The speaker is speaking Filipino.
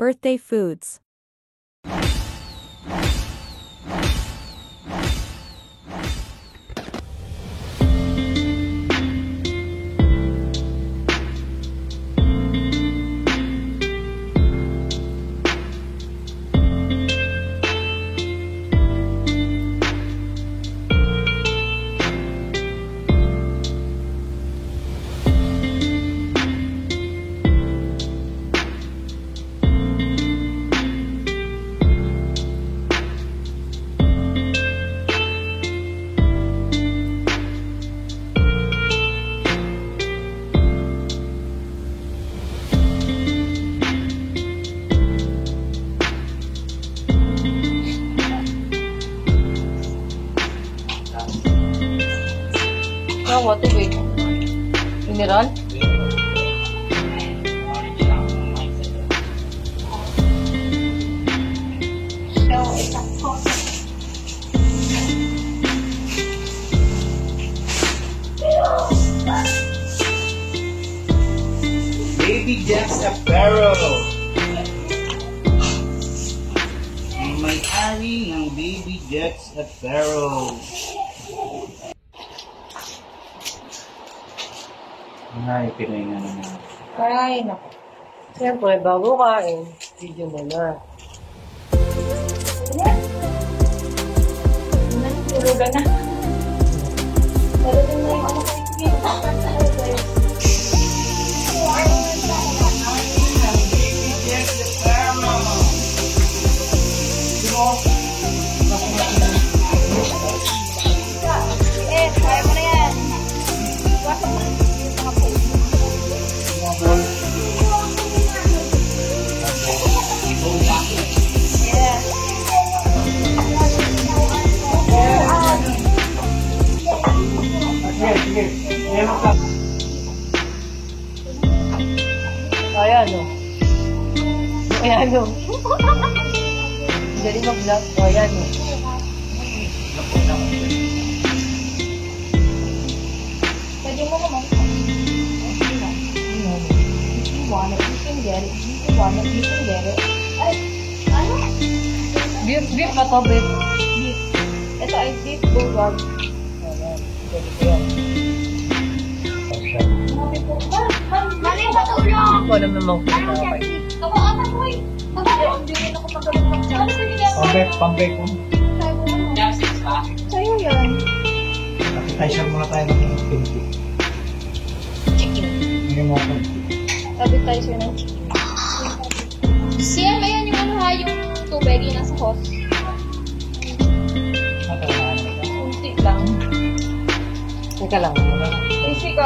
Birthday foods. What is it? Mineral? Baby Jack's Apparel. Ang may-ari ng Baby Jack's Apparel. Ay, Pinoy nga naman. Ay, naku. Siyempre, bago kain, video mo na. Tulugan na. Talagang na yung ano kayo. Sige, kaya mo na yan. Ayan, no? Ayan, no? Galing mag-vlog. Ayan, no? Pwede mo naman. If you want it, you can get it. If you want it, you can get it. Ay, ano? Beef ba to, beef? Beef. Ito ay beef bulldog. Ayan. Pwede ko yan. Mami po. Mami, patulong! Ako alam naman kung ano kayo. Ako, ata ko eh. Hindi rin ako magaling mag-chat. Pambay ko. Sa'yo yan. Appetizer muna tayo ng pinti. Chicken. Hindi mo ako. Sabi tayo sa'yo ng chicken. Siya, ayan yung ano ha, yung tubig yung nasa hose. Kunti lang. Teka lang. Kasi ka,